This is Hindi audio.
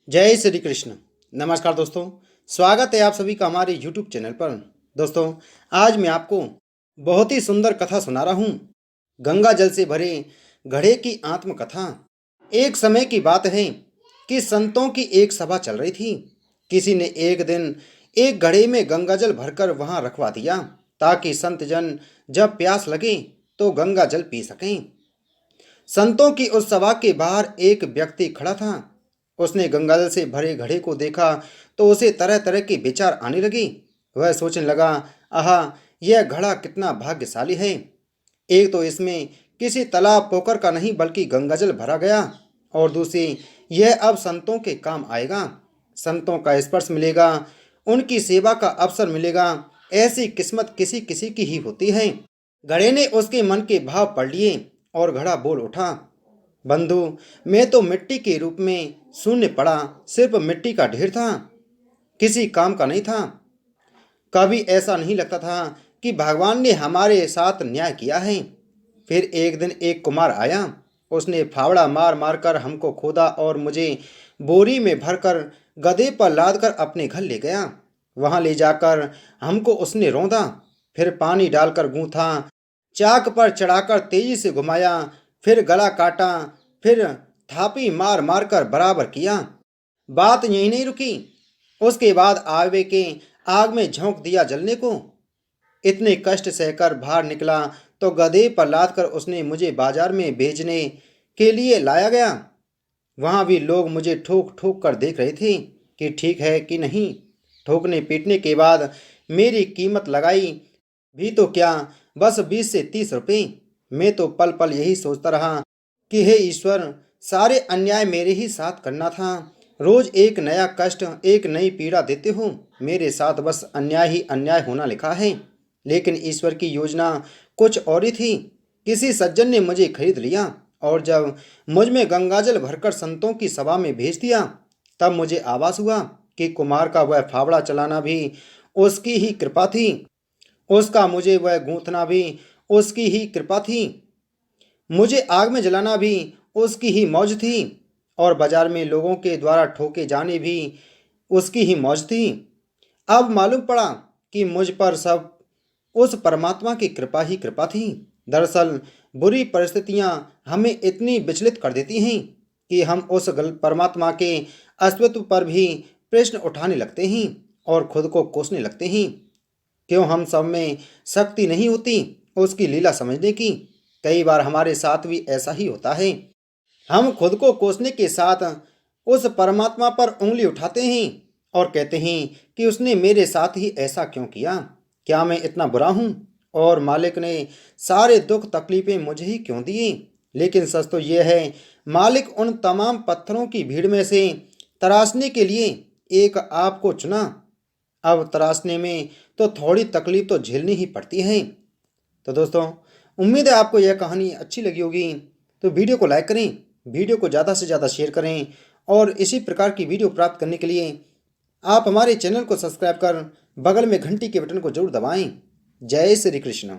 जय श्री कृष्ण। नमस्कार दोस्तों, स्वागत है आप सभी का हमारे YouTube चैनल पर। दोस्तों, आज मैं आपको बहुत ही सुंदर कथा सुना रहा हूँ। गंगा जल से भरे घड़े की आत्मकथा। एक समय की बात है कि संतों की एक सभा चल रही थी। किसी ने एक दिन एक घड़े में गंगा जल भरकर वहां रखवा दिया ताकि संत जन जब प्यास लगे तो गंगा जल पी सकें। संतों की उस सभा के बाहर एक व्यक्ति खड़ा था। उसने गंगाजल से भरे घड़े को देखा तो उसे तरह तरह के विचार आने लगे। वह सोचने लगा, आहा, यह घड़ा कितना भाग्यशाली है। एक तो इसमें किसी तालाब पोखर का नहीं बल्कि गंगाजल भरा गया, और दूसरी, यह अब संतों के काम आएगा। संतों का स्पर्श मिलेगा, उनकी सेवा का अवसर मिलेगा। ऐसी किस्मत किसी किसी की ही होती है। घड़े ने उसके मन के भाव पढ़ लिए और घड़ा बोल उठा, बंधु, मैं तो मिट्टी के रूप में शून्य पड़ा, सिर्फ मिट्टी का ढेर था, किसी काम का नहीं था। कभी ऐसा नहीं लगता था कि भगवान ने हमारे साथ न्याय किया है। फिर एक दिन एक कुमार आया। उसने फावड़ा मार मार कर हमको खोदा और मुझे बोरी में भरकर गधे पर लाद कर अपने घर ले गया। वहां ले जाकर हमको उसने रौंदा, फिर पानी डालकर गूंथा, चाक पर चढ़ाकर तेजी से घुमाया, फिर गला काटा, फिर थापी मार मार कर बराबर किया। बात यहीं नहीं रुकी। उसके बाद आवे के आग में झोंक दिया जलने को। इतने कष्ट सहकर बाहर निकला तो गधे पर लाद कर उसने मुझे बाजार में बेचने के लिए लाया गया। वहां भी लोग मुझे ठोक ठोक कर देख रहे थे कि ठीक है कि नहीं। ठोकने पीटने के बाद मेरी कीमत लगाई भी तो क्या, बस 20 से 30 रुपए। मैं तो पल पल यही सोचता रहा कि हे ईश्वर, सारे अन्याय मेरे ही साथ करना था। रोज एक नया कष्ट, एक नई पीड़ा देते हो। मेरे साथ बस अन्याय ही अन्याय होना लिखा है। लेकिन ईश्वर की योजना कुछ और ही थी। किसी सज्जन ने मुझे खरीद लिया और जब मुझ में गंगाजल भरकर संतों की सभा में भेज दिया, तब मुझे आभास हुआ कि कुमार का वह फावड़ा चलाना भी उसकी ही कृपा थी। उसका मुझे वह गूंथना भी उसकी ही कृपा थी। मुझे आग में जलाना भी उसकी ही मौज थी, और बाजार में लोगों के द्वारा ठोके जाने भी उसकी ही मौज थी। अब मालूम पड़ा कि मुझ पर सब उस परमात्मा की कृपा ही कृपा थी। दरअसल बुरी परिस्थितियां हमें इतनी विचलित कर देती हैं कि हम उस परमात्मा के अस्तित्व पर भी प्रश्न उठाने लगते हैं और खुद को कोसने लगते हैं। क्यों हम सब में शक्ति नहीं होती उसकी लीला समझने की? कई बार हमारे साथ भी ऐसा ही होता है। हम खुद को कोसने के साथ उस परमात्मा पर उंगली उठाते हैं और कहते हैं कि उसने मेरे साथ ही ऐसा क्यों किया? क्या मैं इतना बुरा हूँ? और मालिक ने सारे दुख तकलीफें मुझे ही क्यों दिए? लेकिन सच तो यह है, मालिक उन तमाम पत्थरों की भीड़ में से तराशने के लिए एक आपको चुना। अब तराशने में तो थोड़ी तकलीफ तो झेलनी ही पड़ती है। तो दोस्तों, उम्मीद है आपको यह कहानी अच्छी लगी होगी। तो वीडियो को लाइक करें, वीडियो को ज़्यादा से ज़्यादा शेयर करें, और इसी प्रकार की वीडियो प्राप्त करने के लिए आप हमारे चैनल को सब्सक्राइब कर बगल में घंटी के बटन को जरूर दबाएं। जय श्री कृष्ण।